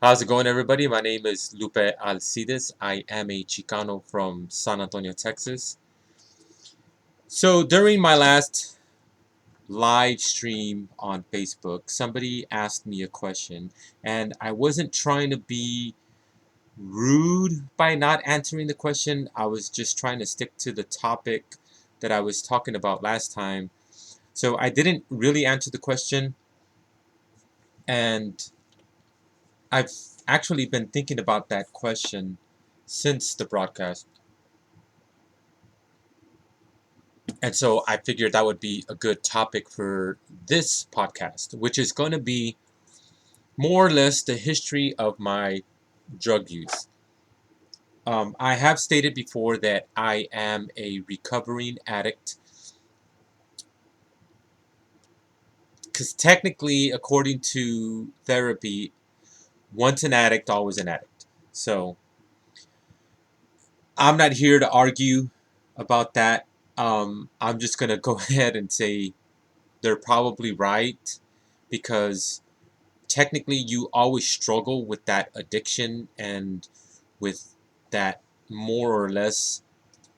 How's it going, everybody? My name is Lupe Alcides. I am a Chicano from San Antonio, Texas. So during my last live stream on Facebook, somebody asked me a question, and I wasn't trying to be rude by not answering the question. I was just trying to stick to the topic that I was talking about last time. So I didn't really answer the question, and I've actually been thinking about that question since the broadcast. And so I figured that would be a good topic for this podcast, which is going to be more or less the history of my drug use. I have stated before that I am a recovering addict because technically, according to therapy, once an addict, always an addict. So I'm not here to argue about that. I'm just going to go ahead and say they're probably right because technically you always struggle with that addiction and with that more or less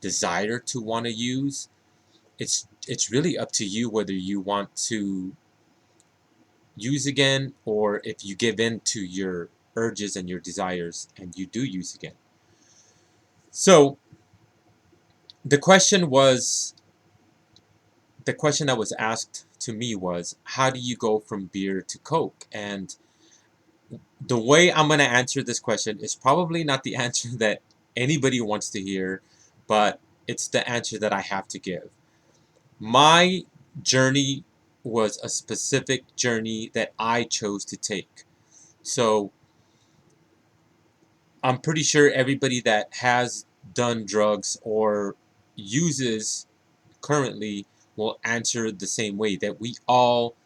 desire to want to use. It's really up to you whether you want to use again or if you give in to your urges and your desires and you do use again. So the question was the question that was asked to me was, how do you go from beer to Coke? And the way I'm going to answer this question is probably not the answer that anybody wants to hear, but it's the answer that I have to give. My journey was a specific journey that I chose to take. So I'm pretty sure everybody that has done drugs or uses currently will answer the same way, that we all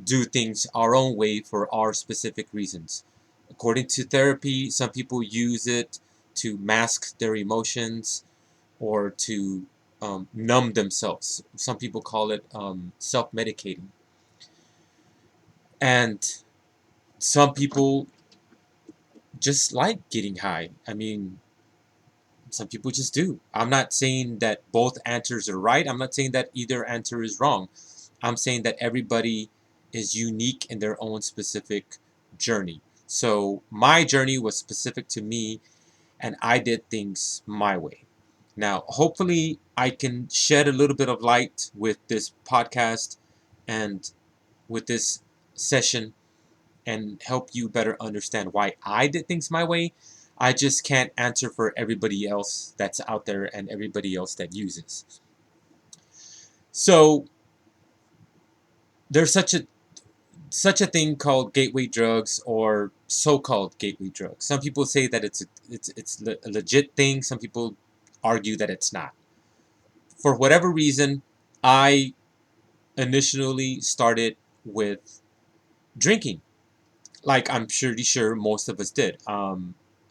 do things our own way for our specific reasons. According to therapy, some people use it to mask their emotions or to numb themselves. Some people call it self-medicating. And some people just like getting high. I mean, some people just do. I'm not saying that both answers are right. I'm not saying that either answer is wrong. I'm saying that everybody is unique in their own specific journey. So my journey was specific to me, and I did things my way. Now, hopefully, I can shed a little bit of light with this podcast and with this session and help you better understand why I did things my way. I just can't answer for everybody else that's out there and everybody else that uses. So there's such a thing called gateway drugs or so-called gateway drugs. Some people say that it's a legit thing. Some people argue that it's not. For whatever reason, I initially started with drinking, like I'm pretty sure most of us did.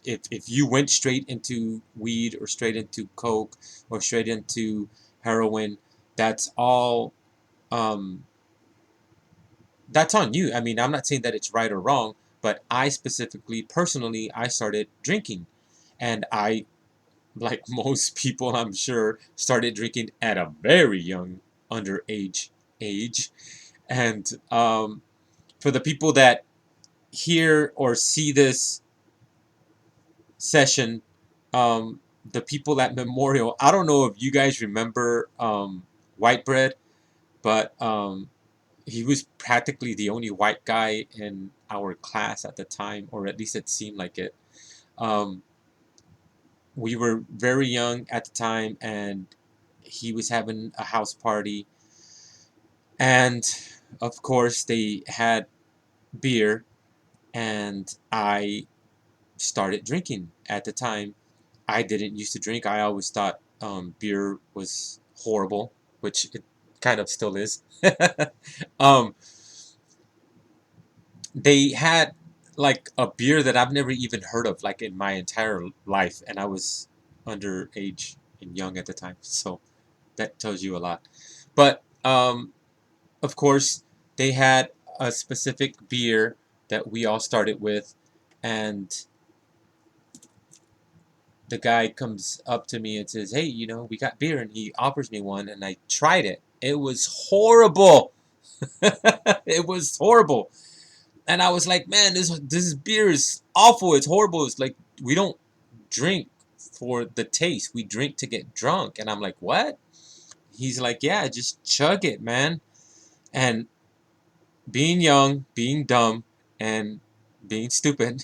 If you went straight into weed or straight into coke or straight into heroin, that's all um, that's on you. I mean, I'm not saying that it's right or wrong, but I specifically, personally, I started drinking. And I, like most people, I'm sure, started drinking at a very young underage age. And for the people that hear or see this session, the people at Memorial, I don't know if you guys remember White Bread, but he was practically the only white guy in our class at the time, or at least it seemed like it. Um, we were very young at the time, and he was having a house party, and of course they had beer, and I started drinking at the time. I didn't used to drink. I always thought beer was horrible, which it kind of still is. um, they had like a beer that I've never even heard of, like in my entire life, and I was underage and young at the time, so that tells you a lot. But of course, they had a specific beer that we all started with, And the guy comes up to me and says, "Hey, we got beer," and he offers me one, and I tried it. It was horrible. It was horrible, and I was like, "Man, this beer is awful. It's horrible. It's like we don't drink for the taste. We drink to get drunk." And I'm like, "What?" He's like, "Yeah, just chug it, man." And being young, being dumb, and being stupid,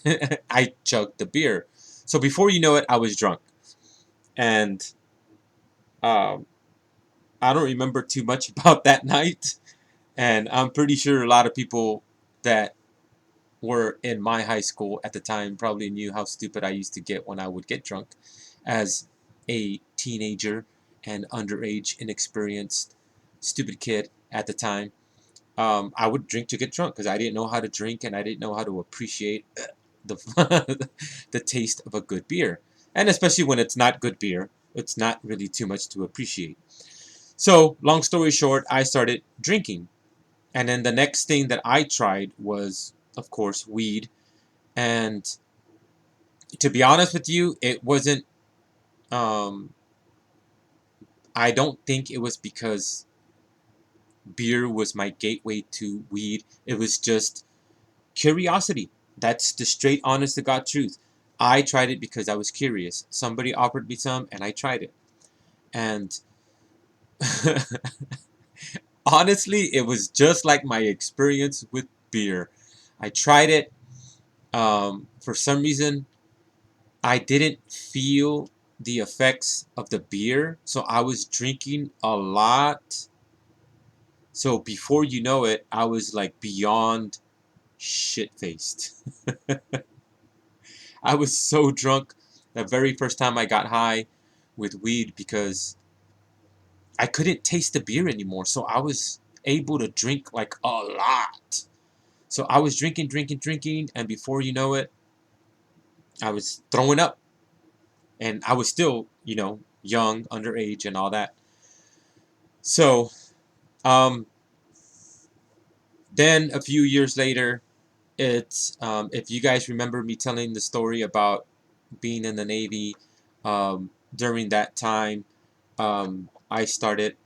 I chugged the beer. So before you know it, I was drunk, and um, I don't remember too much about that night. And I'm pretty sure a lot of people that were in my high school at the time probably knew how stupid I used to get when I would get drunk as a teenager and underage, inexperienced, stupid kid at the time. I would drink to get drunk because I didn't know how to drink and I didn't know how to appreciate the the taste of a good beer. And especially when it's not good beer, it's not really too much to appreciate. So, long story short, I started drinking. And then the next thing that I tried was, of course, weed. And to be honest with you, it wasn't, um, I don't think it was because beer was my gateway to weed. It was just curiosity. That's the straight, honest to God truth. I tried it because I was curious. Somebody offered me some, and I tried it. And honestly, it was just like my experience with beer. I tried it. For some reason, I didn't feel the effects of the beer, so I was drinking a lot. So before you know it, I was like beyond shit faced. I was so drunk the very first time I got high with weed because I couldn't taste the beer anymore. So I was able to drink like a lot. So I was drinking, drinking, drinking, and before you know it, I was throwing up. And I was still, young, underage, and all that. So, um, then a few years later, it's if you guys remember me telling the story about being in the Navy, during that time, I started.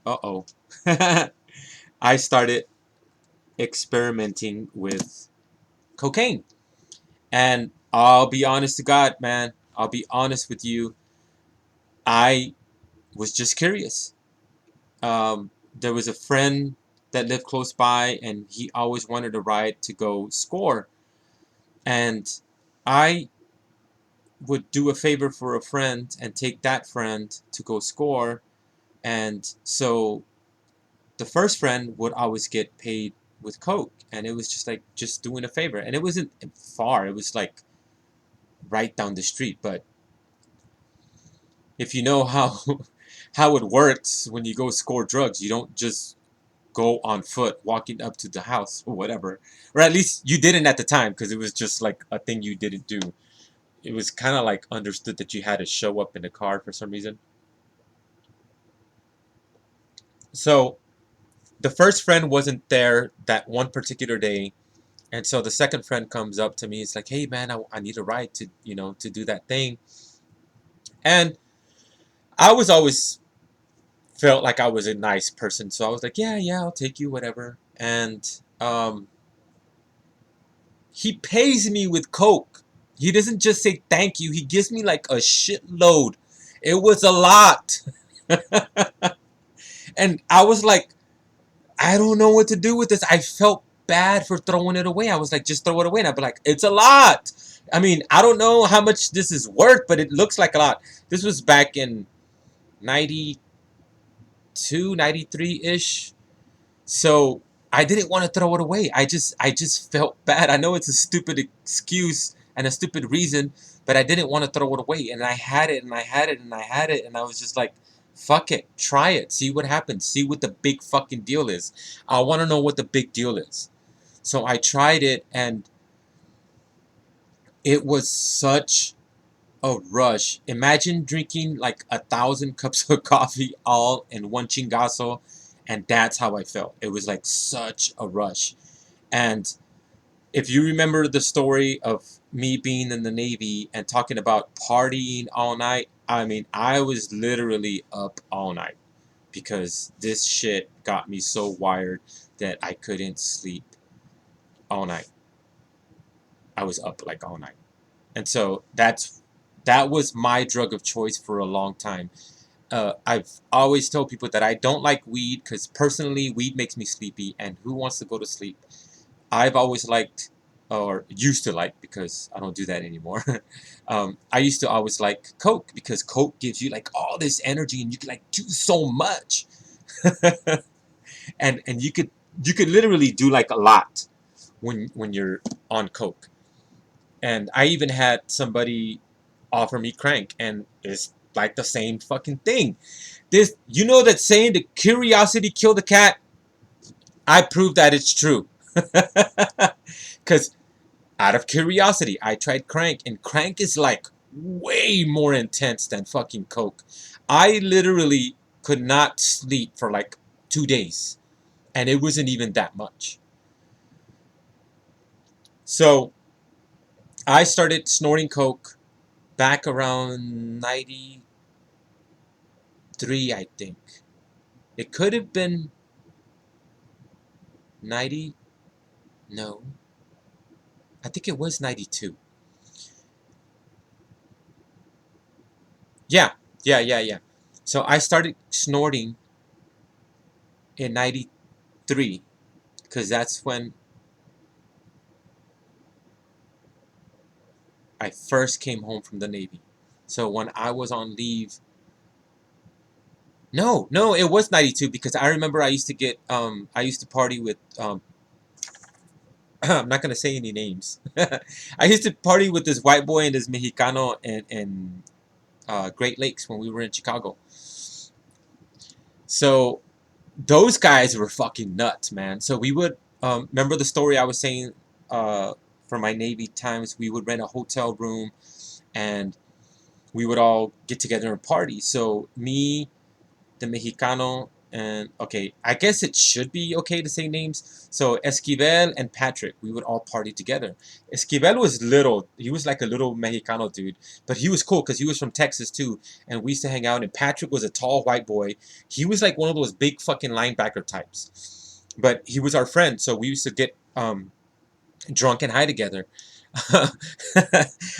I started experimenting with cocaine, and I'll be honest to God, man. I'll be honest with you. I was just curious. There was a friend that lived close by, and he always wanted a ride to go score. And I would do a favor for a friend and take that friend to go score. And so the first friend would always get paid with Coke. And it was just like just doing a favor. And it wasn't far, it was like right down the street. But if you know how how it works when you go score drugs, you don't just go on foot walking up to the house or whatever, or at least you didn't at the time because it was just like a thing you didn't do. It was kind of like understood that you had to show up in a car for some reason. So the first friend wasn't there that one particular day, and so the second friend comes up to me. It's like, "Hey man, I need a ride to to do that thing." And I was always felt like I was a nice person, so I was like, "Yeah, yeah, I'll take you, whatever." And he pays me with Coke. He doesn't just say thank you. He gives me like a shitload. It was a lot. And I was like, I don't know what to do with this. I felt bad for throwing it away. I was like, just throw it away. And I'd be like, it's a lot. I mean, I don't know how much this is worth, but it looks like a lot. This was back in 92, 93-ish. So I didn't want to throw it away. I just felt bad. I know it's a stupid excuse and a stupid reason, but I didn't want to throw it away. And I had it and I had it and I had it, and I was just like, fuck it. Try it. See what happens. See what the big fucking deal is. I want to know what the big deal is. So I tried it, and it was such a rush. Imagine drinking like 1,000 cups of coffee all in one chingazo, and that's how I felt. It was like such a rush. And If you remember the story of me being in the Navy and talking about partying all night, I mean, I was literally up all night because this shit got me so wired that I couldn't sleep all night. I was up like all night. And so that was my drug of choice for a long time. I've always told people that I don't like weed because personally, weed makes me sleepy, and who wants to go to sleep? I've always liked, or used to like, because I don't do that anymore. I used to always like Coke because Coke gives you like all this energy, and you can like do so much, and you could literally do like a lot when you're on Coke. And I even had somebody offer me crank, and it's like the same fucking thing. This, you know, that saying the curiosity killed the cat. I proved that it's true. Because out of curiosity, I tried crank, and crank is like way more intense than fucking Coke. I literally could not sleep for like 2 days, and it wasn't even that much. So I started snorting Coke back around 93, I think. It could have been 90. No, I think it was 92. Yeah, yeah. So I started snorting in 93 because that's when I first came home from the Navy. So when I was on leave, no, it was 92 because I remember I used to party with I'm not gonna say any names. I used to party with this white boy and this Mexicano in Great Lakes when we were in Chicago. So those guys were fucking nuts, man. So we would remember the story I was saying for my Navy times. We would rent a hotel room and we would all get together and party. So me, the Mexicano, and okay, I guess it should be okay to say names. So Esquivel and Patrick, we would all party together. Esquivel was little; he was like a little Mexicano dude, but he was cool because he was from Texas too, and we used to hang out. And Patrick was a tall white boy. He was like one of those big fucking linebacker types, but he was our friend, so we used to get drunk and high together.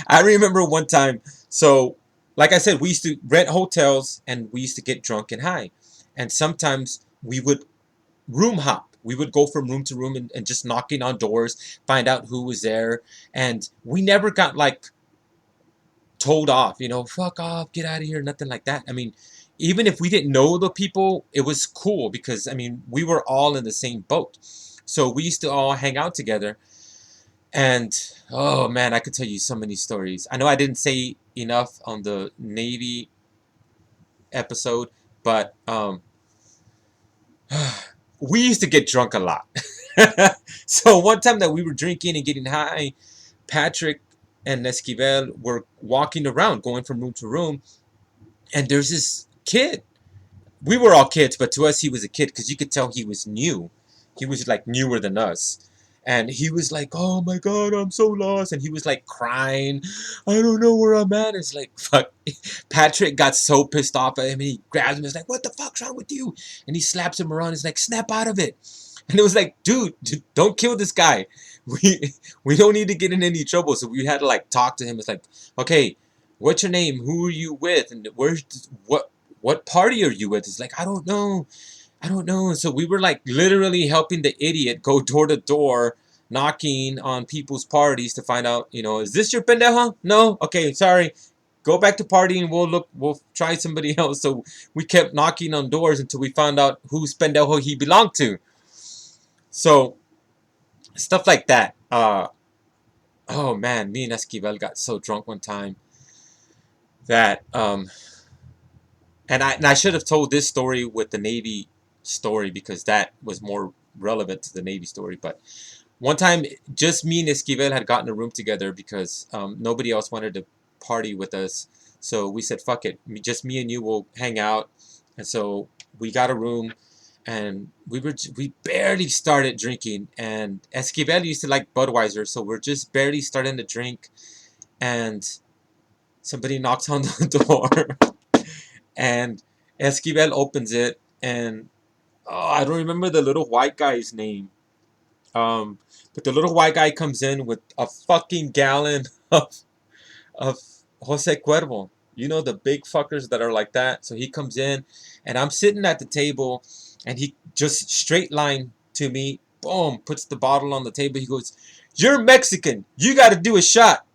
I remember one time, so like I said, we used to rent hotels and we used to get drunk and high. And sometimes we would room hop. We would go from room to room and just knocking on doors, find out who was there. And we never got like told off, fuck off, get out of here, nothing like that. I mean, even if we didn't know the people, it was cool because, I mean, we were all in the same boat. So we used to all hang out together and oh man, I could tell you so many stories. I know I didn't say enough on the Navy episode, but we used to get drunk a lot. So one time that we were drinking and getting high, Patrick and Esquivel were walking around, going from room to room, and there's this kid. We were all kids, but to us he was a kid because you could tell he was new. He was like newer than us. And he was like, "Oh my God, I'm so lost." And he was like crying, "I don't know where I'm at." It's like, fuck. Patrick got so pissed off at him. And he grabs him. He's like, "What the fuck's wrong with you?" And he slaps him around. He's like, "Snap out of it." And it was like, dude, don't kill this guy. We don't need to get in any trouble. So we had to like talk to him. It's like, okay, what's your name? Who are you with? And what party are you with? It's like, I don't know. I don't know. And so we were like literally helping the idiot go door to door, knocking on people's parties to find out, is this your pendejo? No? Okay, sorry. Go back to partying. We'll try somebody else. So we kept knocking on doors until we found out whose pendejo he belonged to. So stuff like that. Oh man, me and Esquivel got so drunk one time that and I should have told this story with the Navy story because that was more relevant to the Navy story. But one time, just me and Esquivel had gotten a room together because nobody else wanted to party with us. So we said, "Fuck it, just me and you will hang out." And so we got a room, and we barely started drinking, and Esquivel used to like Budweiser, so we're just barely starting to drink, and somebody knocks on the door, and Esquivel opens it, and oh, I don't remember the little white guy's name. Um, but the little white guy comes in with a fucking gallon of Jose Cuervo. You know, the big fuckers that are like that. So he comes in, and I'm sitting at the table, and he just straight line to me, boom, puts the bottle on the table. He goes, "You're Mexican. You got to do a shot."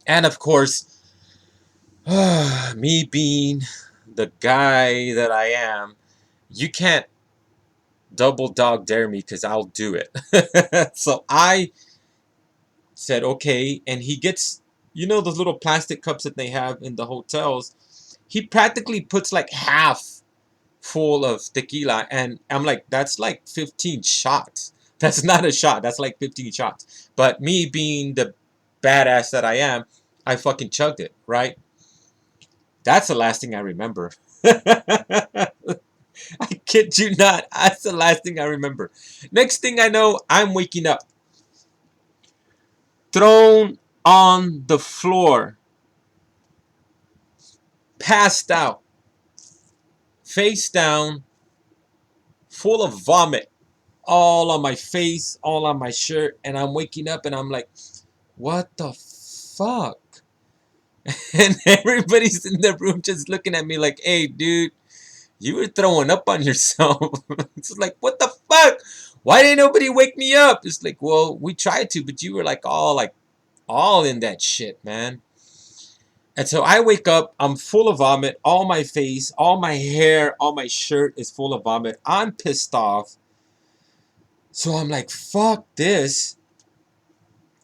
And of course, me being the guy that I am, you can't double dog dare me because I'll do it. So I said, okay. And he gets, you know, those little plastic cups that they have in the hotels. He practically puts like half full of tequila. And I'm like, that's like 15 shots. That's not a shot. That's like 15 shots. But me being the badass that I am, I fucking chugged it, right? That's the last thing I remember. I kid you not. That's the last thing I remember. Next thing I know, I'm waking up. Thrown on the floor. Passed out. Face down. Full of vomit. All on my face. All on my shirt. And I'm waking up and I'm like, what the fuck? And everybody's in the room just looking at me like, hey, dude, you were throwing up on yourself. It's like, what the fuck? Why didn't nobody wake me up? It's like, well, we tried to, but you were like all in that shit, man. And so I wake up, I'm full of vomit, all my face, all my hair, all my shirt is full of vomit. I'm pissed off. So I'm like, fuck this.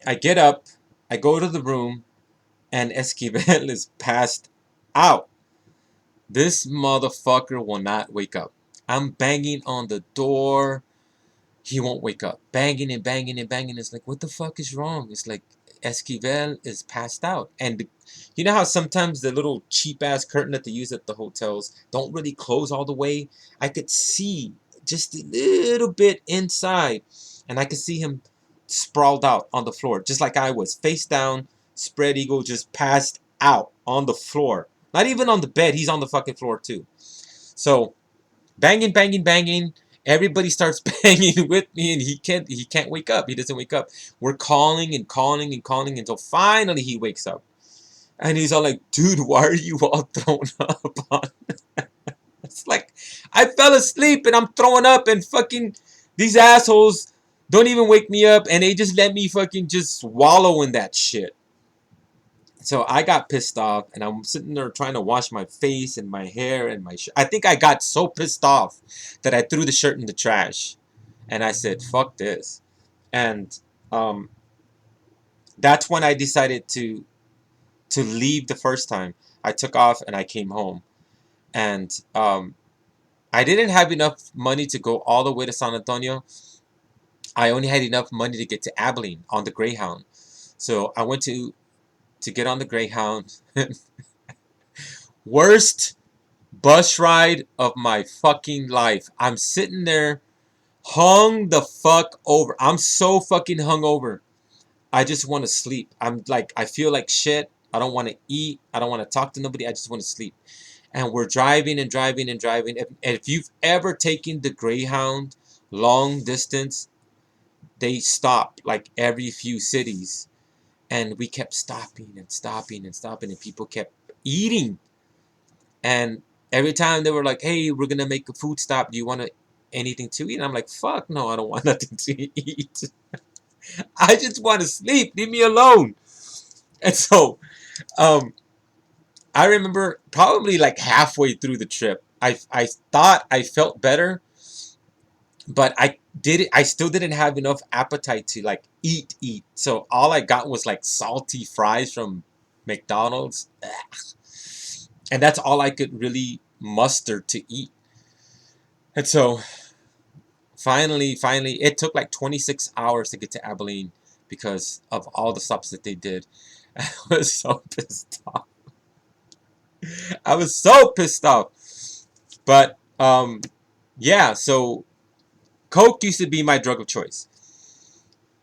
I get up, I go to the room, and Esquivel is passed out. This motherfucker will not wake up. I'm banging on the door. He won't wake up. Banging and banging and banging. It's like, what the fuck is wrong? It's like, Esquivel is passed out. And you know how sometimes the little cheap ass curtain that they use at the hotels don't really close all the way? I could see just a little bit inside. And I could see him sprawled out on the floor, just like I was. Face down, spread eagle, just passed out on the floor. Not even on the bed. He's on the fucking floor too. So banging, banging, banging. Everybody starts banging with me, and he can't wake up. He doesn't wake up. We're calling and calling and calling until finally he wakes up. And he's all like, dude, why are you all thrown up on? It's like, I fell asleep and I'm throwing up, and fucking these assholes don't even wake me up, and they just let me fucking just wallow in that shit. So I got pissed off, and I'm sitting there trying to wash my face and my hair and my shirt. I think I got so pissed off that I threw the shirt in the trash, and I said, "Fuck this." And um, that's when I decided to leave the first time. I took off and I came home, and I didn't have enough money to go all the way to San Antonio. I only had enough money to get to Abilene on the Greyhound. So I went to get on the Greyhound. Worst bus ride of my fucking life. I'm sitting there hung the fuck over. I'm so fucking hung over. I just want to sleep. I'm like, I feel like shit. I don't want to eat. I don't want to talk to nobody. I just want to sleep. And we're driving and driving and driving. If you've ever taken the Greyhound long distance, they stop like every few cities. And we kept stopping and stopping and stopping, and people kept eating. And every time they were like, hey, we're going to make a food stop. Do you want anything to eat? And I'm like, fuck no, I don't want nothing to eat. I just want to sleep. Leave me alone. And so um, I remember probably like halfway through the trip, I thought I felt better, but I still didn't have enough appetite to like eat. So all I got was like salty fries from McDonald's. Ugh. And that's all I could really muster to eat. And so finally, it took like 26 hours to get to Abilene because of all the stops that they did. I was so pissed off. I was so pissed off. But yeah, so Coke used to be my drug of choice,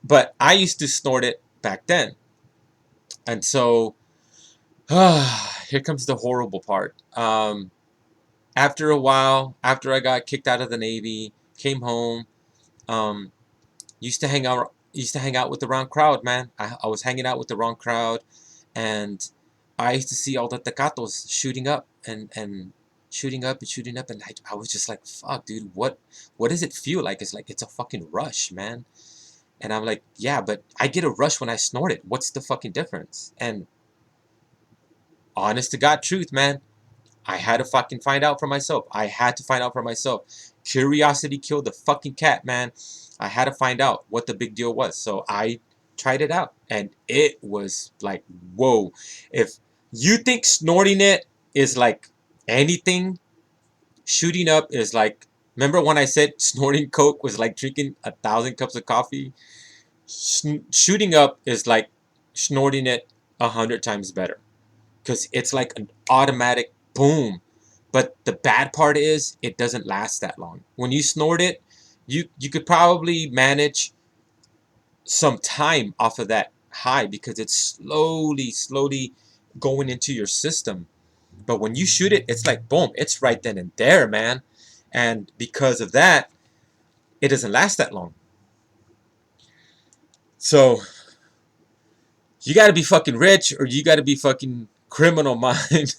but I used to snort it back then. And so here comes the horrible part. After a while, after I got kicked out of the Navy, came home, um, used to hang out with the wrong crowd, man. I was hanging out with the wrong crowd, and I used to see all the tecatos shooting up and shooting up and shooting up, and I was just like, fuck, dude, what does it feel like? It's like it's a fucking rush, man. And I'm like, yeah, but I get a rush when I snort it. What's the fucking difference? And honest to God truth, man, I had to fucking find out for myself. I had to find out for myself. Curiosity killed the fucking cat, man. I had to find out what the big deal was. So I tried it out, and it was like, whoa. If you think snorting it is like anything, shooting up is like, remember when I said snorting Coke was like drinking 1,000 cups of coffee? Shooting up is like snorting it 100 times better, because it's like an automatic boom. But the bad part is it doesn't last that long. When you snort it, you could probably manage some time off of that high because it's slowly going into your system. But when you shoot it, it's like boom, it's right then and there, man. And because of that, it doesn't last that long. So you got to be fucking rich, or you got to be fucking criminal mind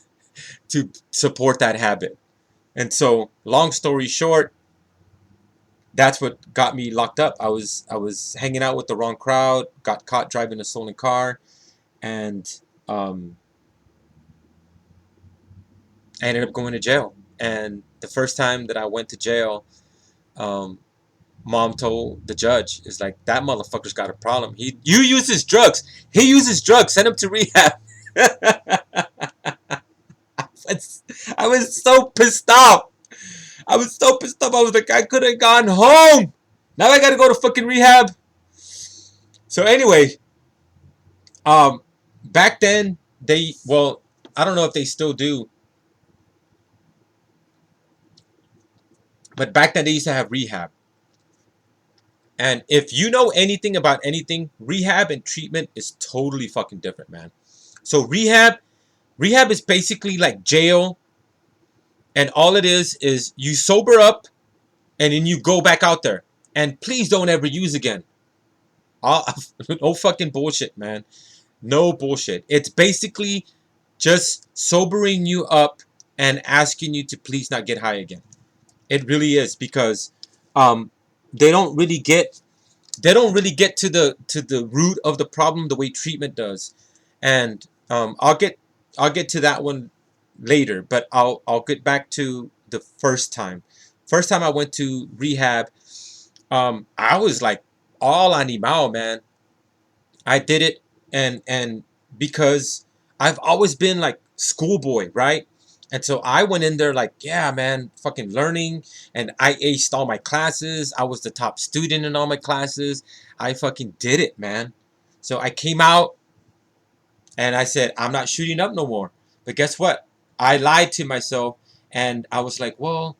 to support that habit. And so, long story short, that's what got me locked up. I was hanging out with the wrong crowd, got caught driving a stolen car, and um, I ended up going to jail. And the first time that I went to jail, um, mom told the judge, "Is like that motherfucker's got a problem. You uses drugs. He uses drugs. Send him to rehab." I was so pissed off. I was so pissed off. I was like, I could have gone home. Now I got to go to fucking rehab. So anyway, um, back then well, I don't know if they still do, but back then they used to have rehab. And if you know anything about anything, rehab and treatment is totally fucking different, man. So rehab is basically like jail, and all it is you sober up and then you go back out there. And please don't ever use again. No fucking bullshit, man. No bullshit. It's basically just sobering you up and asking you to please not get high again. It really is, because um, they don't really get to the root of the problem the way treatment does. And I'll get to that one later, but I'll get back to the first time. First time I went to rehab, I was like all animal, man. I did it, and because I've always been like schoolboy, right? And so I went in there like, yeah, man, fucking learning, and I aced all my classes. I was the top student in all my classes. I fucking did it, man. So I came out and I said, I'm not shooting up no more. But guess what? I lied to myself, and I was like, well,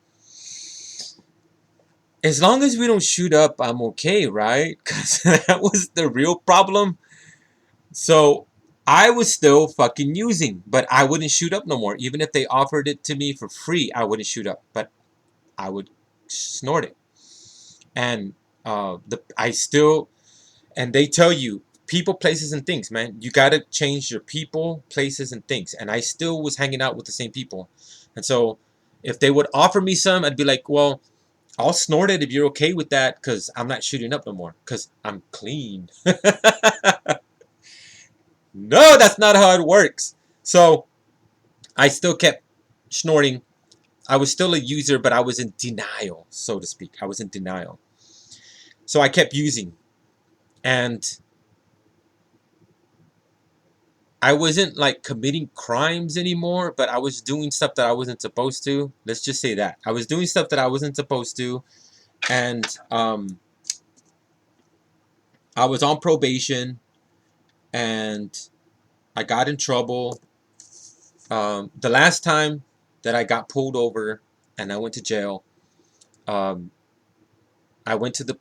as long as we don't shoot up, I'm okay, right? Because that was the real problem. So I was still fucking using, but I wouldn't shoot up no more. Even if they offered it to me for free, I wouldn't shoot up, but I would snort it. And I still, and they tell you people, places, and things, man. You gotta change your people, places, and things. And I still was hanging out with the same people, and so if they would offer me some, I'd be like, well, I'll snort it if you're okay with that, because I'm not shooting up no more, because I'm clean. No, that's not how it works. So I still kept snorting. I was still a user, but I was in denial, so to speak. I was in denial. So I kept using. And I wasn't like committing crimes anymore, but I was doing stuff that I wasn't supposed to. Let's just say that. I was doing stuff that I wasn't supposed to. And I was on probation, and I got in trouble. The last time that I got pulled over and I went to jail, um, I went to the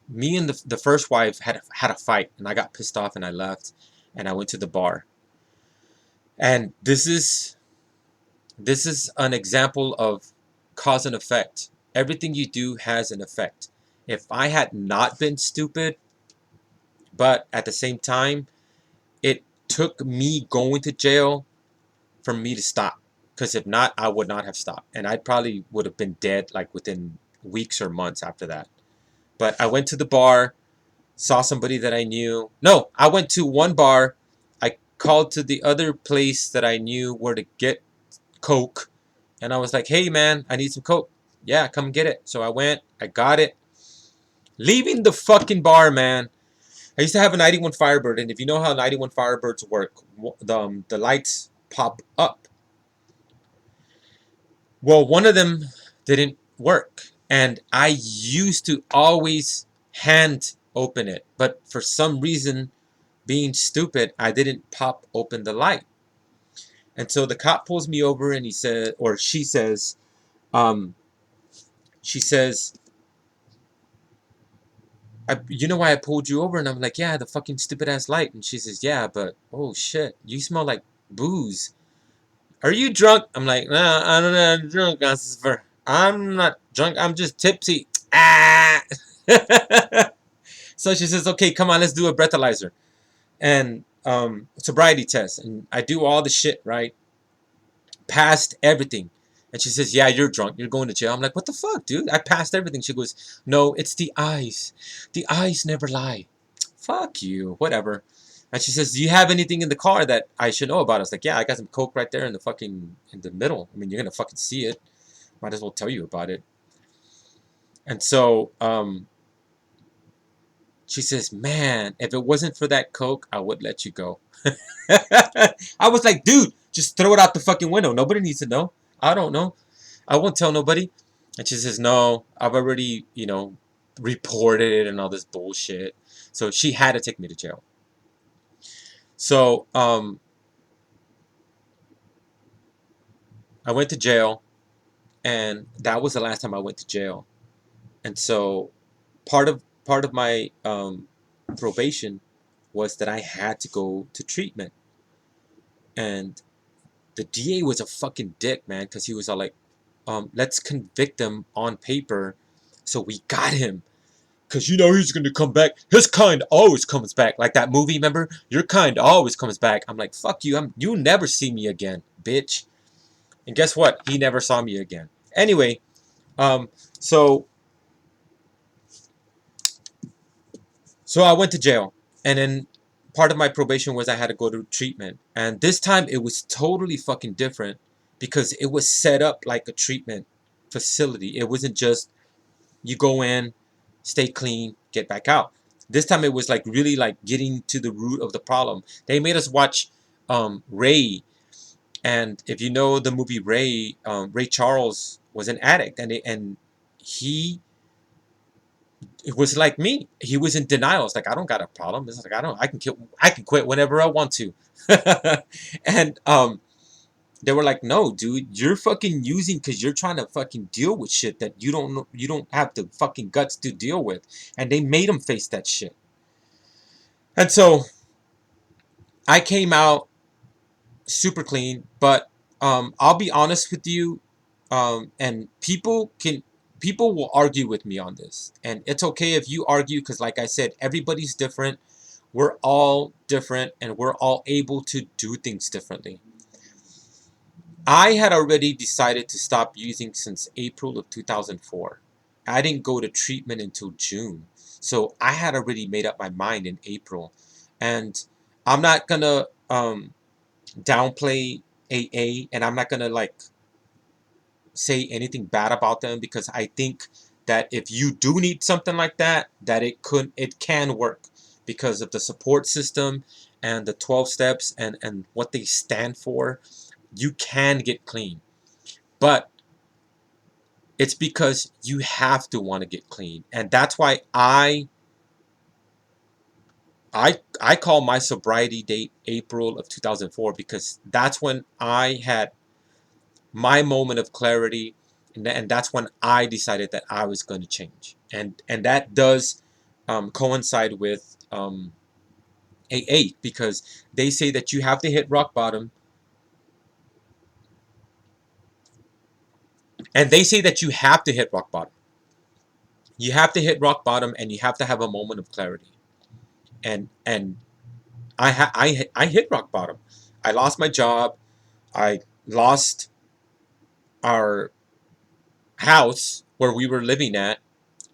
me and the first wife had a fight, and I got pissed off and I left, and I went to the bar. And this is an example of cause and effect. Everything you do has an effect. If I had not been stupid, but at the same time, it took me going to jail for me to stop. Because if not, I would not have stopped. And I probably would have been dead like within weeks or months after that. But I went to the bar, saw somebody that I knew. No, I went to one bar. I called to the other place that I knew where to get Coke. And I was like, hey, man, I need some Coke. Yeah, come get it. So I went, I got it. Leaving the fucking bar, man. I used to have a 91 Firebird. And if you know how 91 Firebirds work, the lights pop up. Well, one of them didn't work. And I used to always hand open it. But for some reason, being stupid, I didn't pop open the light. And so the cop pulls me over and he said, or um, she says, you know why I pulled you over? And I'm like, yeah, the fucking stupid ass light. And she says, yeah, but oh shit, you smell like booze. Are you drunk? I'm like, no, I don't know, I'm drunk. I'm not drunk, I'm just tipsy. Ah. So she says, okay, come on, let's do a breathalyzer and sobriety test. And I do all the shit, right? Passed everything. And she says, yeah, you're drunk. You're going to jail. I'm like, what the fuck, dude? I passed everything. She goes, no, it's the eyes. The eyes never lie. Fuck you. Whatever. And she says, do you have anything in the car that I should know about? I was like, yeah, I got some Coke right there in the fucking, in the middle. I mean, you're going to fucking see it. Might as well tell you about it. And so, she says, man, if it wasn't for that Coke, I would let you go. I was like, dude, just throw it out the fucking window. Nobody needs to know. I don't know. I won't tell nobody. And she says, no, I've already, reported it and all this bullshit. So she had to take me to jail. So I went to jail, and that was the last time I went to jail. And so part of my probation was that I had to go to treatment. And the DA was a fucking dick, man, because he was all like, let's convict him on paper so we got him. Because he's going to come back. His kind always comes back. Like that movie, remember? Your kind always comes back. I'm like, fuck you. You never see me again, bitch. And guess what? He never saw me again. Anyway, um, so so I went to jail. And then part of my probation was I had to go to treatment. And this time it was totally fucking different because it was set up like a treatment facility. It wasn't just you go in, stay clean, get back out. This time it was like really like getting to the root of the problem. They made us watch Ray, and if you know the movie Ray, Ray Charles was an addict, and he it was like me. He was in denial. It's like I don't got a problem. It's like I can quit whenever I want to. And they were like, no, dude, you're fucking using because you're trying to fucking deal with shit that you don't have the fucking guts to deal with. And they made him face that shit. And so I came out super clean, but I'll be honest with you, and people will argue with me on this. And it's okay if you argue because like I said, everybody's different. We're all different and we're all able to do things differently. I had already decided to stop using since April of 2004. I didn't go to treatment until June. So I had already made up my mind in April. And I'm not going to downplay AA, and I'm not going to like say anything bad about them because I think that if you do need something like that, that it can work because of the support system and the 12 steps and what they stand for. You can get clean. But it's because you have to want to get clean. And that's why I call my sobriety date April of 2004 because that's when I had my moment of clarity And that's when I decided that I was going to change. And that does coincide with AA, because they say that you have to hit rock bottom, and they say that you have to hit rock bottom. You have to hit rock bottom, and you have to have a moment of clarity. And I hit rock bottom. I lost my job. I lost our house where we were living at,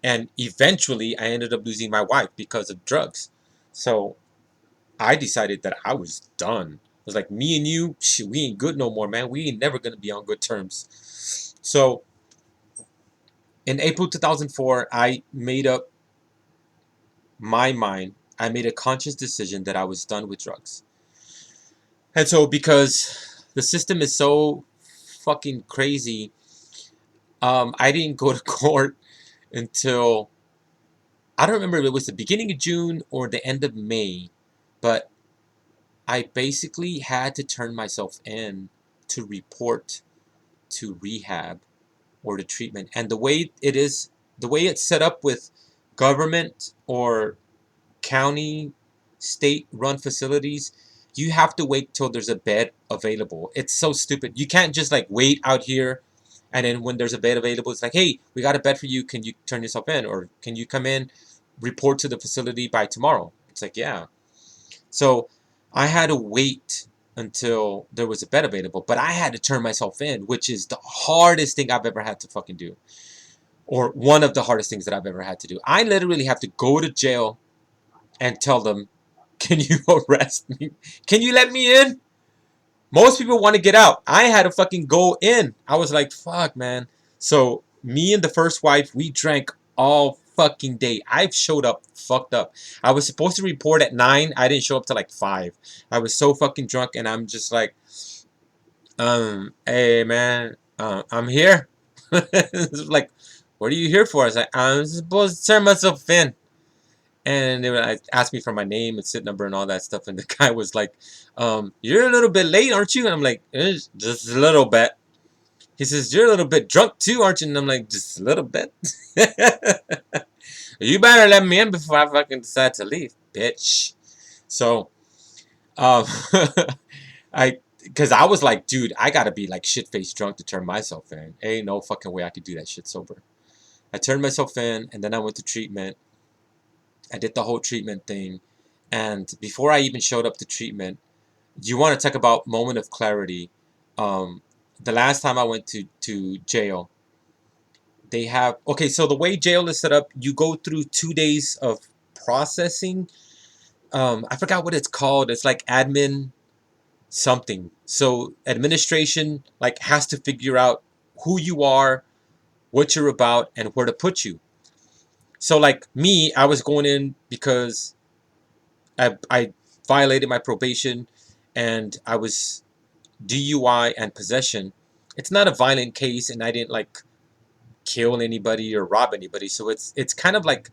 and eventually I ended up losing my wife because of drugs. So I decided that I was done. It was like, me and you, shit, we ain't good no more, man. We ain't never gonna be on good terms. So in April 2004, I made up my mind. I made a conscious decision that I was done with drugs. And so, because the system is so fucking crazy, I didn't go to court until, I don't remember if it was the beginning of June or the end of May, but I basically had to turn myself in to report to rehab or to treatment. And the way it's set up with government or county, state run facilities, you have to wait till there's a bed available. It's so stupid. You can't just like wait out here, and then when there's a bed available, it's like, hey, we got a bed for you. Can you turn yourself in? Or can you come in, report to the facility by tomorrow? It's like, yeah. So I had to wait until there was a bed available, but I had to turn myself in, which is the hardest thing I've ever had to fucking do. Or one of the hardest things that I've ever had to do. I literally have to go to jail and tell them, can you arrest me? Can you let me in? Most people want to get out. I had to fucking go in. I was like, fuck, man. So me and the first wife, we drank all fucking day. I've showed up fucked up. I was supposed to report at 9. I didn't show up till like 5. I was so fucking drunk, and I'm just like, hey man, I'm here. Like, what are you here for? I was like, I'm supposed to turn myself in. And they would ask me for my name and SIT number and all that stuff. And the guy was like, you're a little bit late, aren't you? And I'm like, just a little bit. He says, you're a little bit drunk too, aren't you? And I'm like, just a little bit. You better let me in before I fucking decide to leave, bitch. So, um, because I was like, dude, I gotta be like shit-faced drunk to turn myself in. Ain't no fucking way I could do that shit sober. I turned myself in, and then I went to treatment. I did the whole treatment thing. And before I even showed up to treatment, you want to talk about moment of clarity. Um, the last time I went to jail, they have, okay, so the way jail is set up, you go through 2 days of processing. I forgot what it's called. It's like admin something. So administration like has to figure out who you are, what you're about, and where to put you. So like me, I was going in because I violated my probation, and I was DUI and possession. It's not a violent case, and I didn't like kill anybody or rob anybody. So it's kind of like,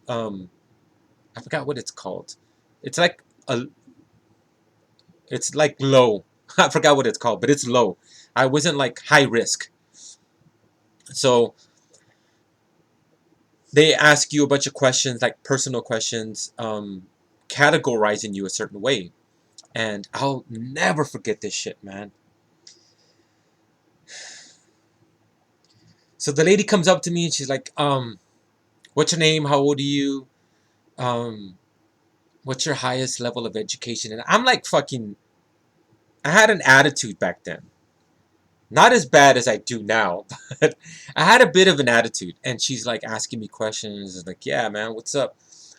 um I forgot what it's called. It's like a it's like low. I forgot what it's called, but it's low. I wasn't like high risk. So they ask you a bunch of questions, like personal questions, categorizing you a certain way. And I'll never forget this shit, man. So the lady comes up to me and she's like, what's your name? How old are you? Um, what's your highest level of education? And I'm like fucking, I had an attitude back then. Not as bad as I do now, but I had a bit of an attitude. And she's like asking me questions. It's like, yeah, man, what's up?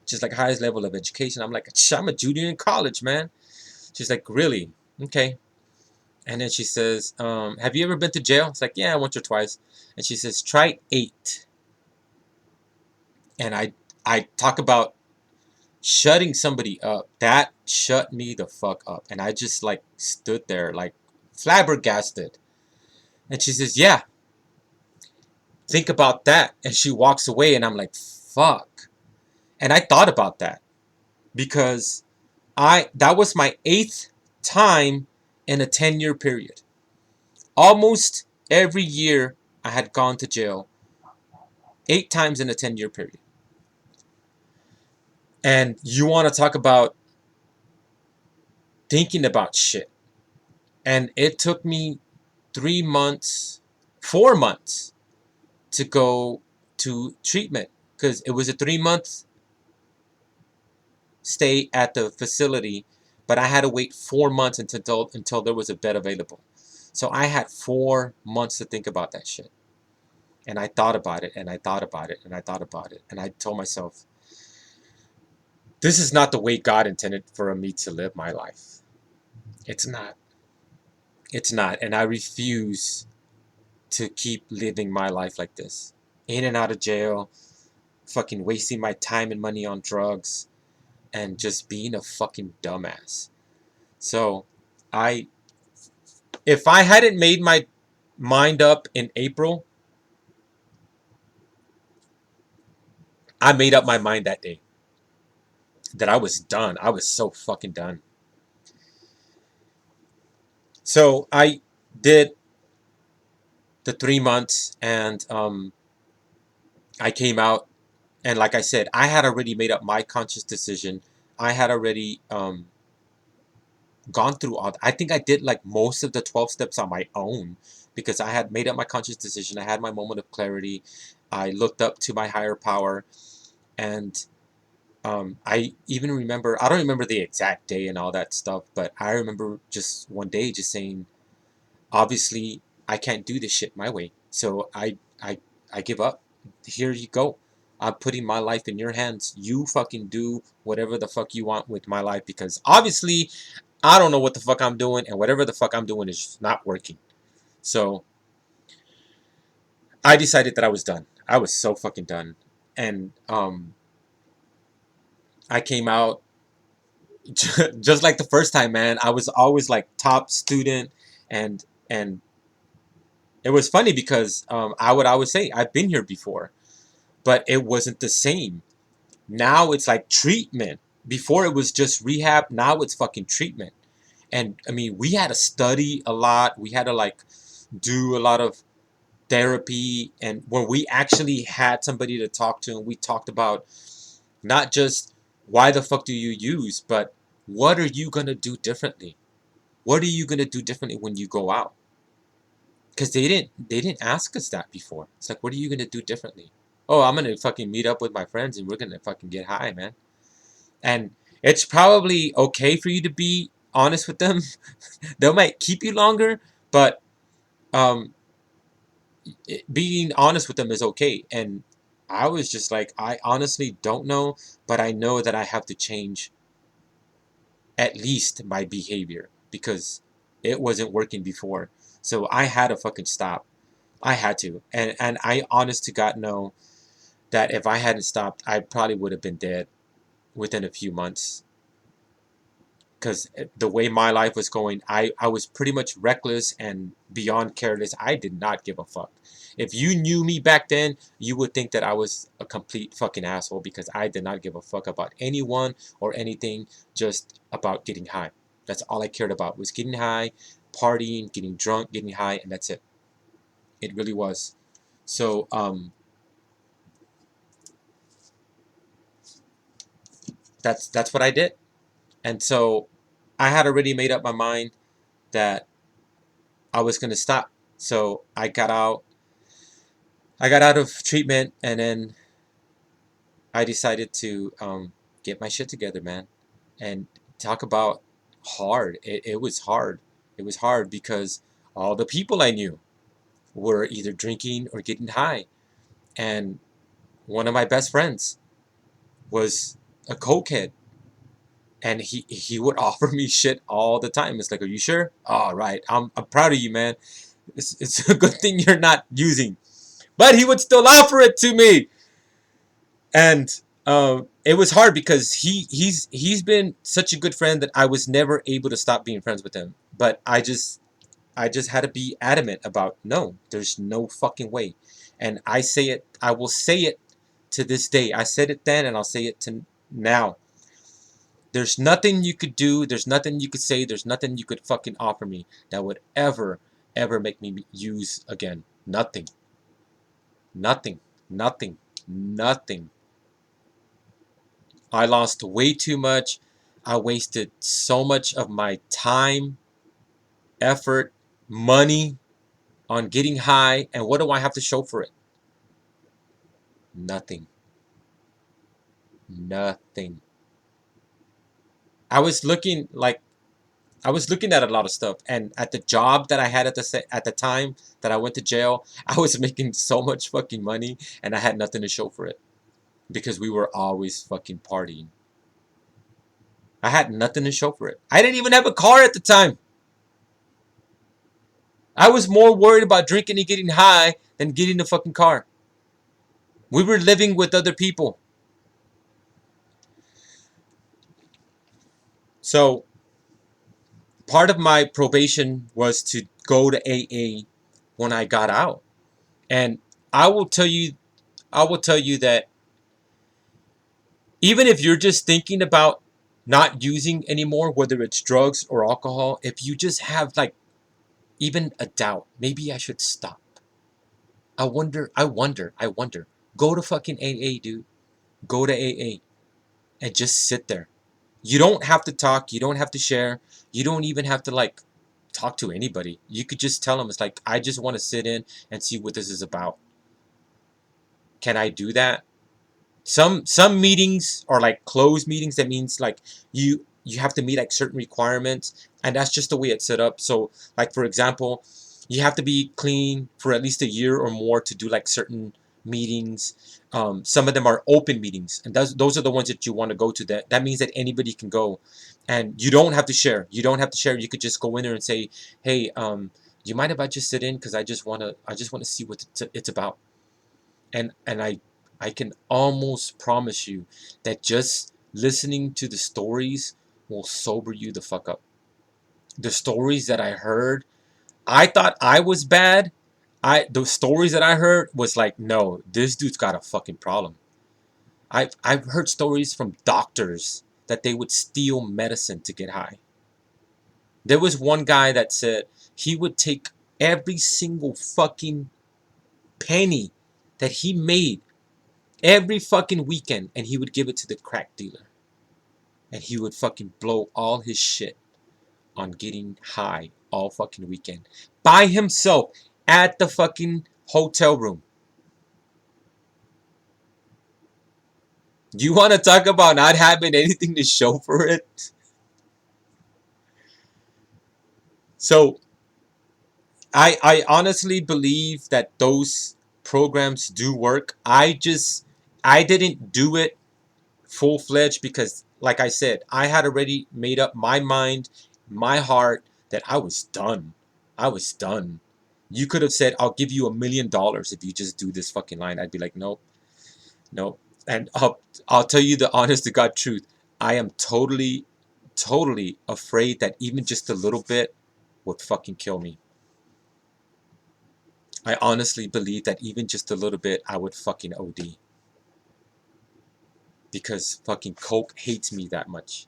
She's like, highest level of education. I'm like, I'm a junior in college, man. She's like, really? Okay. And then she says, have you ever been to jail? It's like, yeah, once or twice. And she says, try 8. And I talk about shutting somebody up. That shut me the fuck up. And I just like stood there like flabbergasted. And she says, yeah, think about that. And she walks away, and I'm like, fuck. And I thought about that because that was my 8th time in a 10-year period. Almost every year I had gone to jail 8 times in a 10-year period. And you want to talk about thinking about shit. And it took me 3 months, 4 months to go to treatment because it was a 3 month stay at the facility, but I had to wait 4 months until there was a bed available. So I had 4 months to think about that shit. And I thought about it, and I thought about it, and I thought about it, and I told myself, this is not the way God intended for me to live my life. It's not. It's not. And I refuse to keep living my life like this. In and out of jail, fucking wasting my time and money on drugs, and just being a fucking dumbass. So, I if I hadn't made my mind up in April, I made up my mind that day that I was done. I was so fucking done. So I did the 3 months, and I came out, and like I said, I had already made up my conscious decision. I had already gone through all. I think I did like most of the 12 steps on my own because I had made up my conscious decision. I had my moment of clarity. I looked up to my higher power, and I even remember, I don't remember the exact day and all that stuff, but I remember just one day just saying, obviously, I can't do this shit my way. So I give up. Here you go. I'm putting my life in your hands. You fucking do whatever the fuck you want with my life because obviously I don't know what the fuck I'm doing, and whatever the fuck I'm doing is not working. So I decided that I was done. I was so fucking done. And I came out just like the first time, man. I was always like top student, and it was funny because I would always say I've been here before, but it wasn't the same. Now it's like treatment. Before it was just rehab. Now it's fucking treatment. And I mean, we had to study a lot. We had to like do a lot of therapy, and when we actually had somebody to talk to, and we talked about not just why the fuck do you use, but what are you gonna do differently? What are you gonna do differently when you go out? Because they didn't ask us that before. It's like, what are you gonna do differently? Oh, I'm gonna fucking meet up with my friends and we're gonna fucking get high, man. And it's probably okay for you to be honest with them. They might keep you longer, but um, being honest with them is okay. And I was just like, I honestly don't know, but I know that I have to change at least my behavior because it wasn't working before. So I had to fucking stop. I had to. And I honest to God know that if I hadn't stopped, I probably would have been dead within a few months. Because the way my life was going, I was pretty much reckless and beyond careless. I did not give a fuck. If you knew me back then, you would think that I was a complete fucking asshole because I did not give a fuck about anyone or anything, just about getting high. That's all I cared about was getting high, partying, getting drunk, getting high, and that's it. It really was. So that's what I did. And so I had already made up my mind that I was gonna stop. So I got out of treatment, and then I decided to get my shit together, man. And talk about hard. It was hard. It was hard because all the people I knew were either drinking or getting high. And one of my best friends was a cokehead. And he would offer me shit all the time. It's like, are you sure? All right. I'm proud of you, man. It's a good thing you're not using. But he would still offer it to me. And it was hard because he's been such a good friend that I was never able to stop being friends with him. But I just had to be adamant about no, there's no fucking way. And I say it, I will say it to this day. I said it then and I'll say it to now. There's nothing you could do, there's nothing you could say, there's nothing you could fucking offer me that would ever make me use again. Nothing. Nothing. Nothing. Nothing. I lost way too much. I wasted so much of my time, effort, money on getting high. And what do I have to show for it? Nothing. Nothing. I was looking like I was looking at a lot of stuff, and at the job that I had at the time that I went to jail, I was making so much fucking money, and I had nothing to show for it because we were always fucking partying. I had nothing to show for it. I didn't even have a car at the time. I was more worried about drinking and getting high than getting the fucking car. We were living with other people. So part of my probation was to go to AA when I got out. And I will tell you I will tell you that even if you're just thinking about not using anymore, whether it's drugs or alcohol, if you just have like even a doubt, maybe I should stop. I wonder. Go to fucking AA, dude. Go to AA and just sit there. You don't have to talk. You don't have to share. You don't even have to like talk to anybody. You could just tell them it's like, I just want to sit in and see what this is about. Can I do that? Some meetings are like closed meetings. That means like you have to meet like certain requirements, and that's just the way it's set up. So like for example, you have to be clean for at least a year or more to do like certain meetings. Some of them are open meetings, and those are the ones that you want to go to. That means that anybody can go, and you don't have to share. You don't have to share. You could just go in there and say, hey, you mind if I just sit in, because I just want to see what it's about. And I can almost promise you that just listening to the stories will sober you the fuck up. The stories that I heard, I thought I was bad. The stories that I heard was like, no, this dude's got a fucking problem. I've heard stories from doctors that they would steal medicine to get high. There was one guy that said he would take every single fucking penny that he made every fucking weekend, and he would give it to the crack dealer. And he would fucking blow all his shit on getting high all fucking weekend. By himself at the fucking hotel room. You want to talk about not having anything to show for it? So, I honestly believe that those programs do work. I didn't do it full fledged because, like I said, I had already made up my mind, my heart, that I was done. I was done. You could have said, I'll give you $1 million if you just do this fucking line. I'd be like, nope, nope. And I'll tell you the honest to God truth. I am totally, totally afraid that even just a little bit would fucking kill me. I honestly believe that even just a little bit, I would fucking OD. Because fucking Coke hates me that much.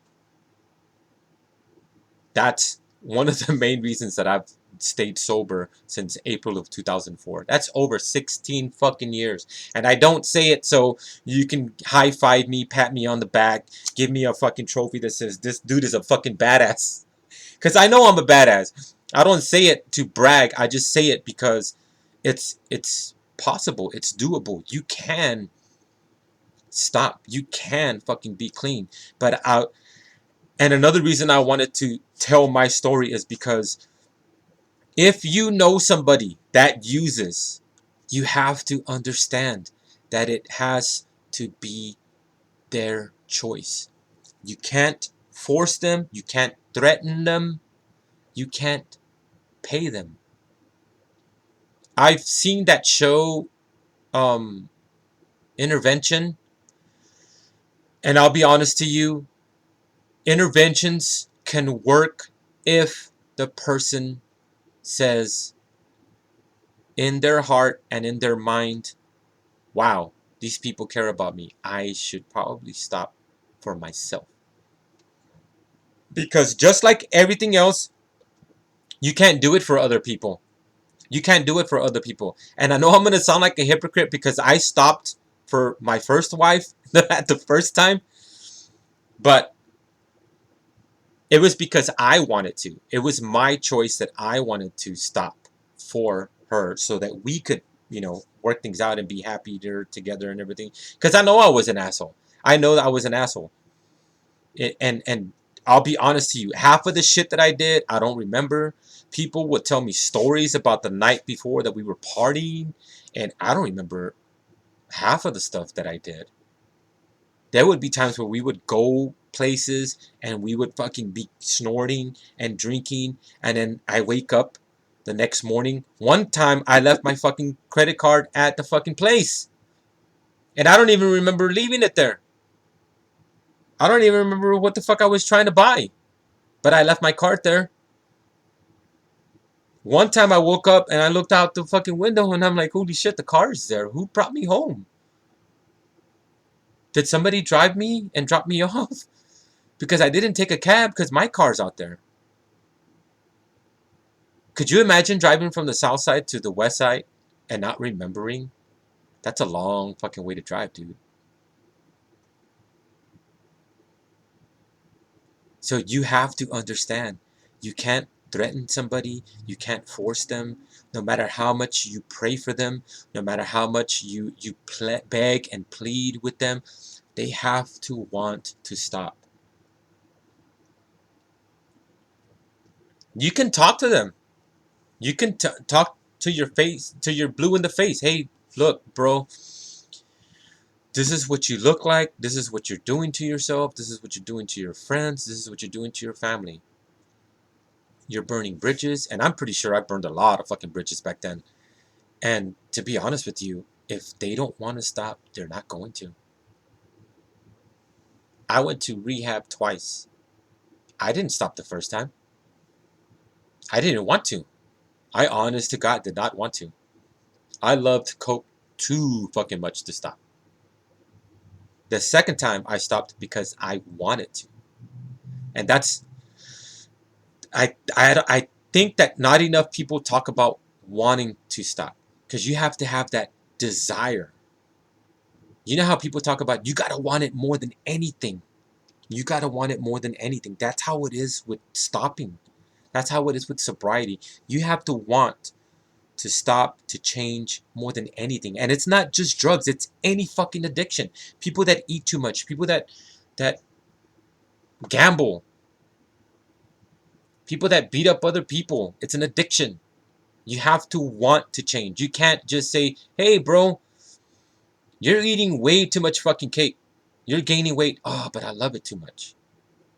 That's one of the main reasons that I've stayed sober since April of 2004. That's over 16 fucking years. And I don't say it so you can high five me, pat me on the back, give me a fucking trophy that says this dude is a fucking badass. Because I know I'm a badass. I don't say it to brag. I just say it because it's possible. It's doable. You can stop. You can fucking be clean. But and another reason I wanted to tell my story is because if you know somebody that uses, you have to understand that it has to be their choice. You can't force them, you can't threaten them, you can't pay them. I've seen that show, um, Intervention, and I'll be honest to you, interventions can work if the person says in their heart and in their mind, wow, these people care about me. I should probably stop for myself. Because just like everything else, you can't do it for other people. You can't do it for other people. And I know I'm gonna sound like a hypocrite because I stopped for my first wife at the first time, but it was because I wanted to. It was my choice that I wanted to stop for her so that we could, work things out and be happier together and everything. Because I know I was an asshole. I know that I was an asshole. And I'll be honest to you, half of the shit that I did, I don't remember. People would tell me stories about the night before that we were partying, and I don't remember half of the stuff that I did. There would be times where we would go places and we would fucking be snorting and drinking, and then I wake up the next morning. One time I left my fucking credit card at the fucking place, and I don't even remember leaving it there. I don't even remember what the fuck I was trying to buy, but I left my card there. One time I woke up and I looked out the fucking window and I'm like, holy shit, the car is there. Who brought me home? Did somebody drive me and drop me off? Because I didn't take a cab because my car's out there. Could you imagine driving from the south side to the west side and not remembering? That's a long fucking way to drive, dude. So you have to understand, you can't threaten somebody, you can't force them. No matter how much you pray for them, no matter how much you beg and plead with them, they have to want to stop. You can talk to them. You can talk to your face, to your blue in the face. Hey, look, bro, this is what you look like. This is what you're doing to yourself. This is what you're doing to your friends. This is what you're doing to your family. You're burning bridges, and I'm pretty sure I burned a lot of fucking bridges back then. And to be honest with you, if they don't want to stop, they're not going to. I went to rehab twice. I didn't stop the first time. I didn't want to. I honest to God did not want to. I loved coke too fucking much to stop. The second time I stopped because I wanted to. And that's I think that not enough people talk about wanting to stop, because you have to have that desire. You know how people talk about you got to want it more than anything. You got to want it more than anything. That's how it is with stopping. That's how it is with sobriety. You have to want to stop, to change more than anything. And it's not just drugs, it's any fucking addiction. People that eat too much, people that gamble, people that beat up other people. It's an addiction. You have to want to change. You can't just say, "Hey, bro, you're eating way too much fucking cake. You're gaining weight." Oh, but I love it too much.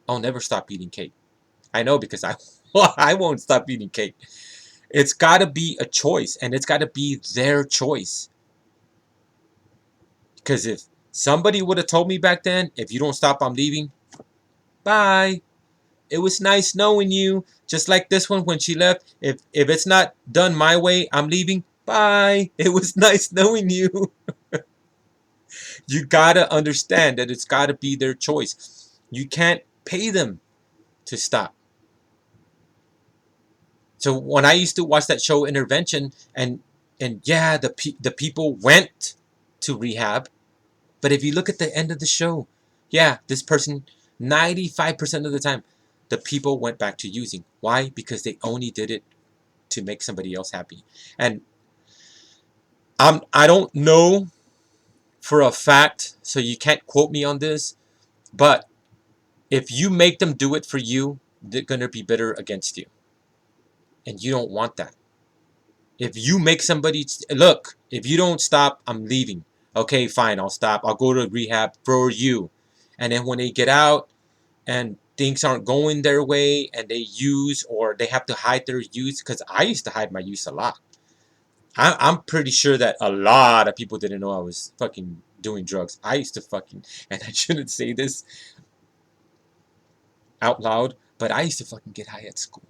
I'll never stop eating cake. I know, because I I won't stop eating cake. It's got to be a choice, and it's got to be their choice. Because if somebody would have told me back then, if you don't stop, I'm leaving. Bye. It was nice knowing you. Just like this one when she left. If it's not done my way, I'm leaving. Bye. It was nice knowing you. You gotta understand that it's gotta be their choice. You can't pay them to stop. So when I used to watch that show Intervention, and yeah, the people went to rehab, but if you look at the end of the show, yeah, this person 95% of the time, the people went back to using. Why? Because they only did it to make somebody else happy. And I don't know for a fact, so you can't quote me on this, but if you make them do it for you, they're going to be bitter against you. And you don't want that. If you make somebody, look, if you don't stop, I'm leaving. Okay, fine, I'll stop. I'll go to rehab for you. And then when they get out and things aren't going their way and they use, or they have to hide their use, because I used to hide my use a lot. I'm pretty sure that a lot of people didn't know I was fucking doing drugs. I used to fucking, and I shouldn't say this out loud, but I used to fucking get high at school.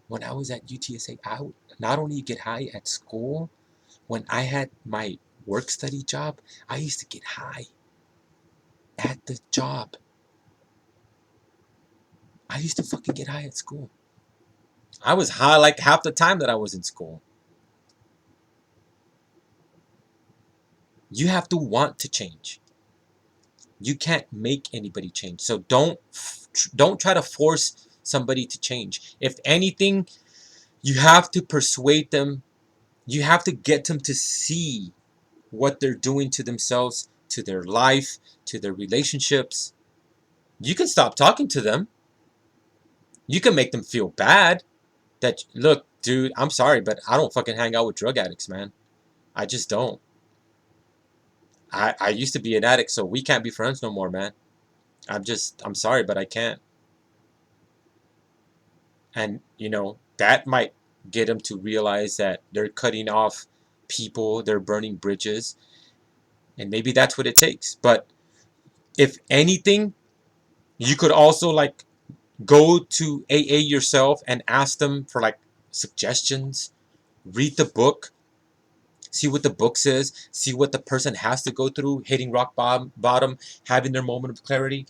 When I was at UTSA, I would not only get high at school, when I had my work study job, I used to get high at the job. I used to fucking get high at school. I was high like half the time that I was in school. You have to want to change. You can't make anybody change. So don't try to force somebody to change. If anything, you have to persuade them. You have to get them to see what they're doing to themselves, to their life, to their relationships. You can stop talking to them. You can make them feel bad that, look, dude, I'm sorry, but I don't fucking hang out with drug addicts, man. I just don't. I used to be an addict, so we can't be friends no more, man. I'm sorry, but I can't. And, that might get them to realize that they're cutting off people, they're burning bridges, and maybe that's what it takes. But if anything, you could also like go to AA yourself and ask them for like suggestions, read the book, see what the book says, see what the person has to go through, hitting rock bottom, having their moment of clarity.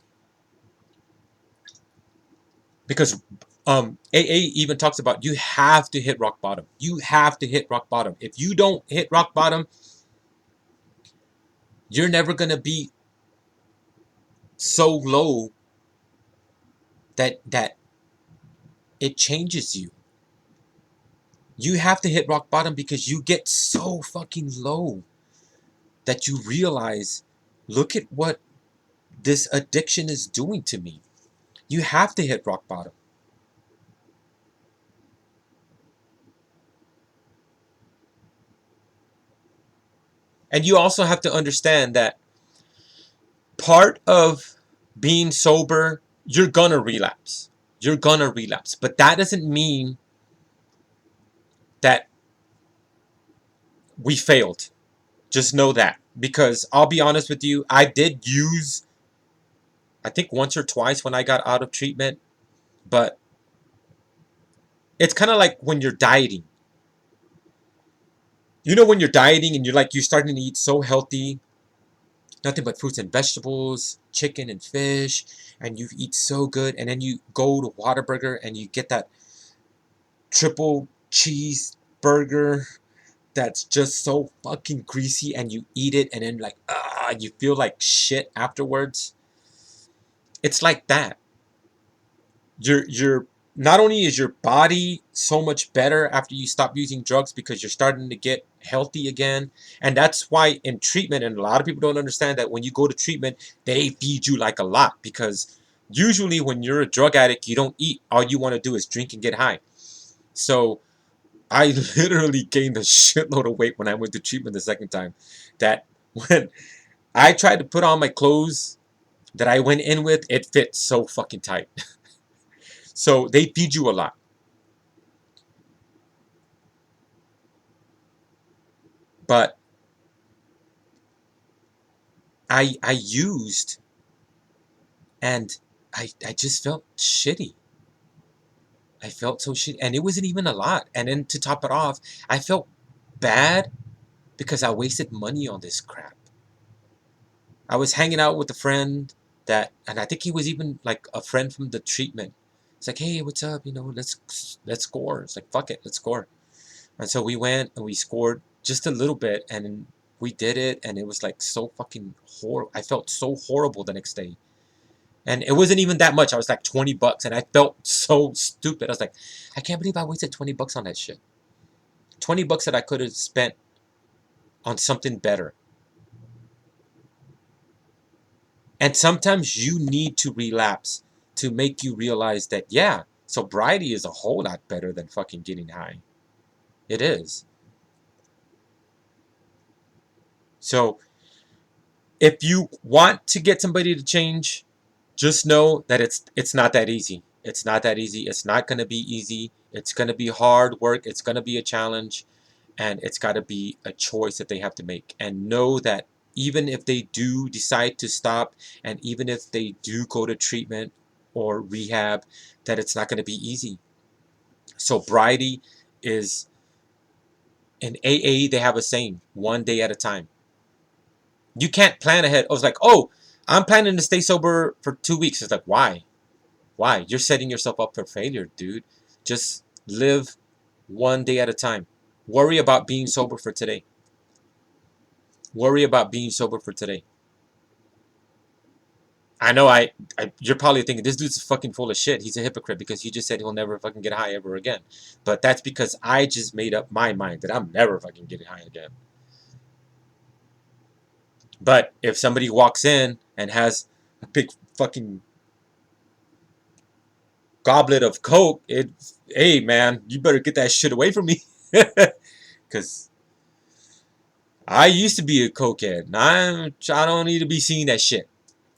Because AA even talks about you have to hit rock bottom. You have to hit rock bottom. If you don't hit rock bottom, you're never gonna be so low that it changes you. You have to hit rock bottom because you get so fucking low that you realize, look at what this addiction is doing to me. You have to hit rock bottom. And you also have to understand that part of being sober, you're gonna relapse. You're gonna relapse. But that doesn't mean that we failed. Just know that. Because I'll be honest with you, I did use, I think once or twice when I got out of treatment, but it's kind of like when you're dieting. When you're dieting and you're starting to eat so healthy, nothing but fruits and vegetables, chicken and fish, and you eat so good, and then you go to Whataburger and you get that triple cheese burger that's just so fucking greasy, and you eat it and then you feel like shit afterwards. It's like that. You're not only is your body so much better after you stop using drugs because you're starting to get healthy again. And that's why in treatment, and a lot of people don't understand that when you go to treatment, they feed you like a lot, because usually when you're a drug addict, you don't eat. All you want to do is drink and get high. So I literally gained a shitload of weight when I went to treatment the second time. That when I tried to put on my clothes that I went in with, it fit so fucking tight. So they feed you a lot. But I used, and I just felt shitty. I felt so shitty, and it wasn't even a lot. And then to top it off, I felt bad because I wasted money on this crap. I was hanging out with a friend and I think he was even like a friend from the treatment. It's like, hey, what's up? Let's score. It's like, fuck it, let's score. And so we went and we scored just a little bit, and we did it, and it was like so fucking horrible. I felt so horrible the next day. And it wasn't even that much. I was like $20, and I felt so stupid. I was like, I can't believe I wasted $20 on that shit. $20 that I could have spent on something better. And sometimes you need to relapse to make you realize that, yeah, sobriety is a whole lot better than fucking getting high. It is. So if you want to get somebody to change, just know that it's not that easy. It's not that easy. It's not going to be easy. It's going to be hard work. It's going to be a challenge, and it's got to be a choice that they have to make. And know that even if they do decide to stop, and even if they do go to treatment or rehab, that it's not going to be easy. Sobriety is, in AA, they have a saying, one day at a time. You can't plan ahead. I was like, oh, I'm planning to stay sober for 2 weeks. It's like, why? Why? You're setting yourself up for failure, dude. Just Live one day at a time. Worry about being sober for today. Worry about being sober for today. I know you're probably thinking this dude's fucking full of shit. He's a hypocrite because he just said he'll never fucking get high ever again. But that's because I just made up my mind that I'm never fucking getting high again. But if somebody walks in and has a big fucking goblet of Coke, hey man, you better get that shit away from me. Because I used to be a cokehead. And I don't need to be seeing that shit.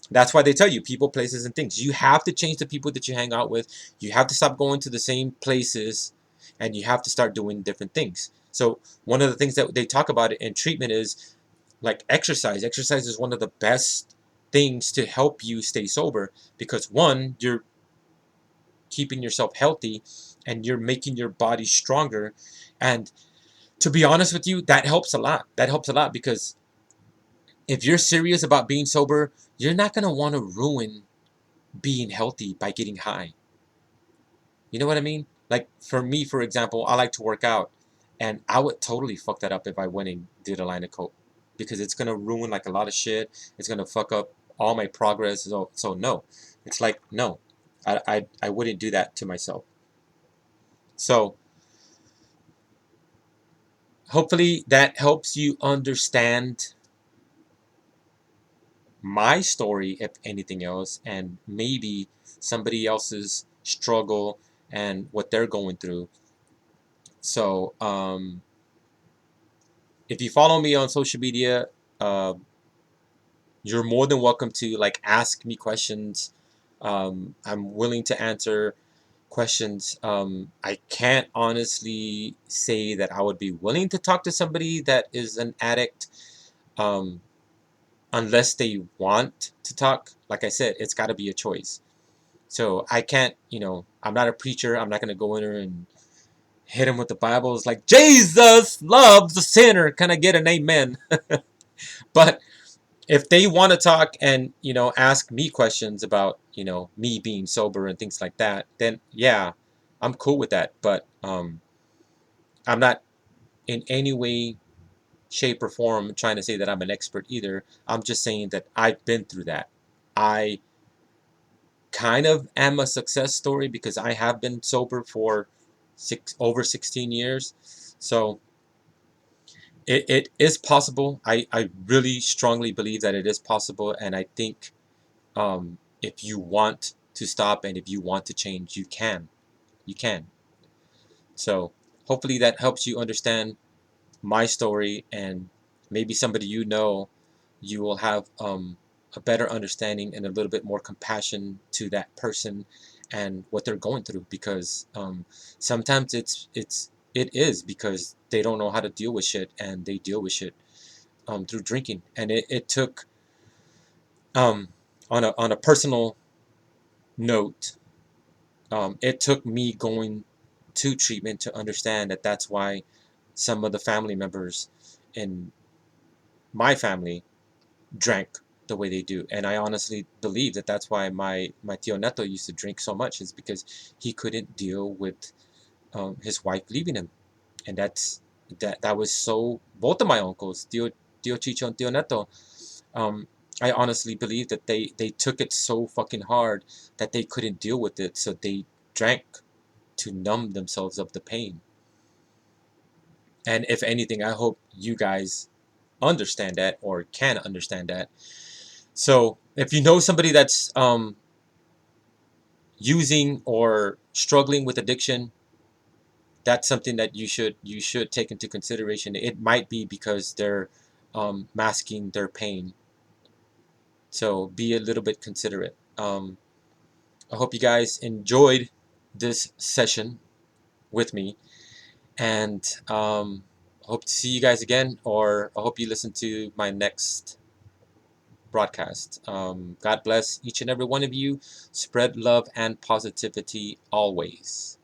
That's why they tell you people, places, and things. You have to change the people that you hang out with. You have to stop going to the same places, and you have to start doing different things. So one of the things that they talk about in treatment is like exercise. Exercise is one of the best things to help you stay sober because one, you're keeping yourself healthy, and you're making your body stronger. And to be honest with you, that helps a lot. That helps a lot because if you're serious about being sober, you're not going to want to ruin being healthy by getting high. You know what I mean? Like for me, for example, I like to work out, and I would totally fuck that up if I went and did a line of coke because it's gonna ruin like a lot of shit. It's gonna fuck up all my progress. So no, it's like no, I wouldn't do that to myself. So hopefully that helps you understand my story, if anything else, and maybe somebody else's struggle and what they're going through. So, if you follow me on social media, uh, you're more than welcome to like ask me questions. I'm willing to answer questions. I can't honestly say that I would be willing to talk to somebody that is an addict, um, unless they want to talk. Like I said, it's got to be a choice. So I can't, I'm not a preacher. I'm not going to go in there and hit him with the Bible. It's like, Jesus loves the sinner. Can I get an amen? But if they want to talk and, ask me questions about, me being sober and things like that, then yeah, I'm cool with that. But I'm not in any way, shape, or form trying to say that I'm an expert either. I'm just saying that I've been through that. I kind of am a success story because I have been sober for over 16 years. So it is possible. I really strongly believe that it is possible. And I think if you want to stop and if you want to change, you can. You can. So hopefully that helps you understand my story, and maybe somebody you will have a better understanding and a little bit more compassion to that person and what they're going through, because sometimes it is because they don't know how to deal with shit, and they deal with shit through drinking. And it took um, on a personal note, it took me going to treatment to understand that that's why some of the family members in my family drank the way they do. And I honestly believe that that's why my tío Neto used to drink so much, is because he couldn't deal with his wife leaving him. And that was so, both of my uncles, tío Chicho and tío Neto, um, I honestly believe that they took it so fucking hard that they couldn't deal with it, so they drank to numb themselves of the pain. And if anything, I hope you guys understand that, or can understand that. So if you know somebody that's using or struggling with addiction, that's something that you should take into consideration. It might be because they're masking their pain. So be a little bit considerate. I hope you guys enjoyed this session with me, and I hope to see you guys again, or I hope you listen to my next broadcast. God bless each and every one of you. Spread love and positivity always.